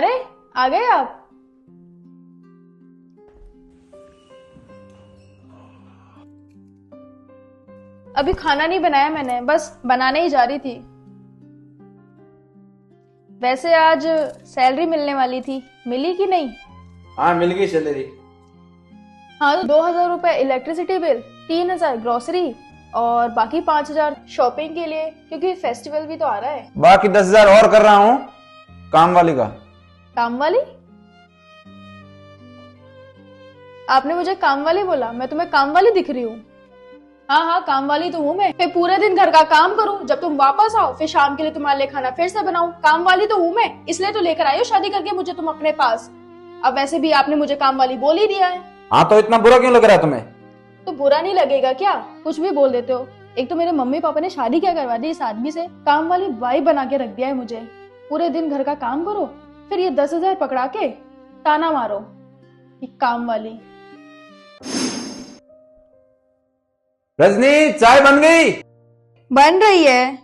अरे आ गए आप। अभी खाना नहीं बनाया मैंने, बस बनाने ही जा रही थी। वैसे आज सैलरी मिलने वाली थी, मिली कि नहीं? हाँ मिल गई सैलरी। हाँ तो 2,000 रुपए इलेक्ट्रिसिटी बिल, 3,000 ग्रोसरी और बाकी 5,000 शॉपिंग के लिए, क्योंकि फेस्टिवल भी तो आ रहा है। बाकी 10,000 और कर रहा हूँ काम वाली का। काम वाली? आपने मुझे काम वाली बोला, मैं तुम्हें काम वाली दिख रही हूँ? हाँ हाँ काम वाली तो हूँ मैं। फिर पूरे दिन घर का काम करूँ, जब तुम वापस आओ फिर शाम के लिए तुम्हारे लिए खाना फिर से बनाऊं। काम वाली तो हूँ मैं, इसलिए तो लेकर आई हो शादी करके मुझे तुम अपने पास। अब वैसे भी आपने मुझे काम वाली बोल ही दिया है। हाँ तो इतना बुरा क्यों लग रहा है तुम्हें? तो बुरा नहीं लगेगा क्या? कुछ भी बोल देते हो। एक तो मेरे मम्मी पापा ने शादी क्या करवा दी इस आदमी से, काम वाली बाई बना के रख दिया है मुझे। पूरे दिन घर का काम करो, फिर ये 10,000 पकड़ा के ताना मारो कि काम वाली। रजनी चाय बन गई? बन रही है।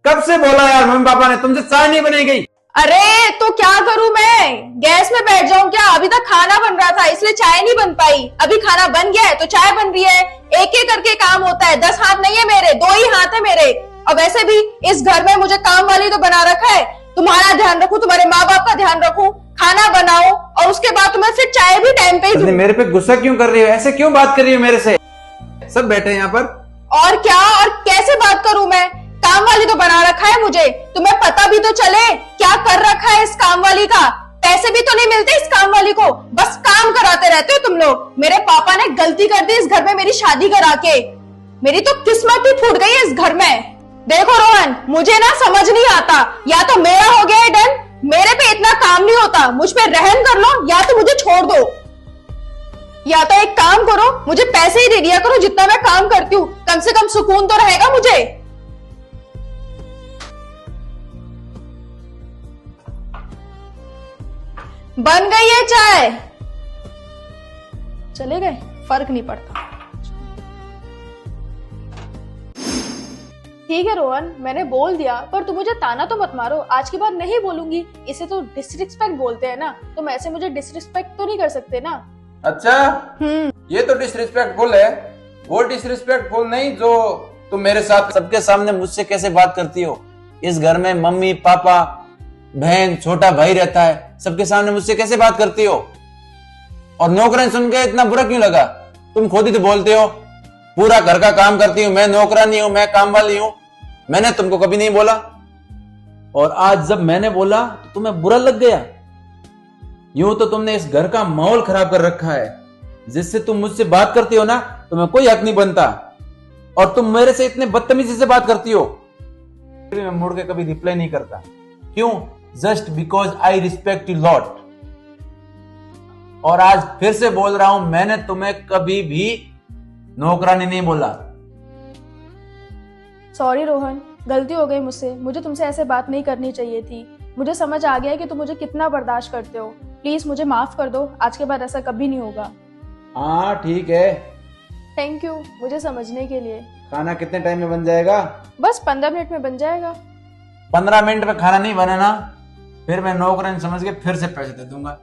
कब से बोला यार मम्मी पापा ने, तुमसे चाय नहीं बनी गई। अरे तो क्या करूं मैं, गैस में बैठ जाऊं क्या? अभी तक खाना बन रहा था इसलिए चाय नहीं बन पाई। अभी खाना बन गया है तो चाय बन रही है। एक एक करके काम होता है, 10 हाथ नहीं है मेरे, 2 ही हाथ है मेरे। और वैसे भी इस घर में मुझे काम वाली तो बना रखा है। तुम्हारा ध्यान रखूं, तुम्हारे माँ बाप का ध्यान रखूं, खाना बनाओ और उसके बाद तुम्हें फिर चाय भी टाइम पे ही दूं। मेरे पे गुस्सा क्यों कर रही हो, ऐसे क्यों बात कर रही हो मेरे से? सब बैठे हैं यहाँ पर। और क्या, और कैसे बात करूं मैं? काम वाली तो बना रखा है मुझे, तुम्हें पता भी तो चले क्या कर रखा है इस काम वाली का। पैसे भी तो नहीं मिलते इस काम वाली को, बस काम कराते रहते हो तुम लोग। मेरे पापा ने गलती कर दी इस घर में मेरी शादी करा के। मेरी तो किस्मत ही फूट गई है इस घर में। देखो रोहन, मुझे ना समझ नहीं आता, या तो मेरा हो गया है डन, मेरे पे इतना काम नहीं होता, मुझ पे रहम कर लो या तो मुझे छोड़ दो। या तो एक काम करो, मुझे पैसे ही दे दिया करो जितना मैं काम करती हूँ, कम से कम सुकून तो रहेगा मुझे। बन गई है चाय। चले गए, फर्क नहीं पड़ता। ठीक है रोहन, मैंने बोल दिया, पर तुम मुझे ताना तो मत मारो। आज के बाद नहीं बोलूंगी, इसे तो डिसरिस्पेक्ट बोलते हैं ना। तुम ऐसे मुझे डिसरिस्पेक्ट तो नहीं कर सकते ना। अच्छा ये तो डिसरिस्पेक्टफुल है, वो डिसरिस्पेक्टफुल नहीं जो तुम मेरे साथ सबके सामने मुझसे कैसे बात करती हो। इस घर में मम्मी पापा बहन छोटा भाई रहता है, सबके सामने मुझसे कैसे बात करती हो। और नौकरानी सुन के इतना बुरा क्यों लगा? तुम खुद ही तो बोलते हो पूरा घर का काम करती हूँ, मैं नौकरानी हूं, मैं काम वाली हूं। मैंने तुमको कभी नहीं बोला, और आज जब मैंने बोला तो तुम्हें बुरा लग गया। यूं तो तुमने इस घर का माहौल खराब कर रखा है। जिससे तुम मुझसे बात करती हो ना, तुम्हें कोई हक नहीं बनता, और तुम मेरे से इतने बदतमीजी से बात करती हो। मैं मुड़ के कभी रिप्लाई नहीं करता। क्यों? Just because I respect you lot. और आज फिर से बोल रहा हूं, मैंने तुम्हें कभी भी नौकरानी नहीं बोला। सॉरी रोहन, गलती हो गई मुझसे, मुझे तुमसे ऐसे बात नहीं करनी चाहिए थी। मुझे समझ आ गया कि तुम मुझे कितना बर्दाश्त करते हो। प्लीज मुझे माफ कर दो, आज के बाद ऐसा कभी नहीं होगा। हाँ ठीक है। थैंक यू मुझे समझने के लिए। खाना कितने टाइम में बन जाएगा? बस 15 मिनट में बन जाएगा। 15 मिनट में खाना नहीं बने ना, फिर मैं नौकरानी समझ के फिर से पैसे दे दूंगा।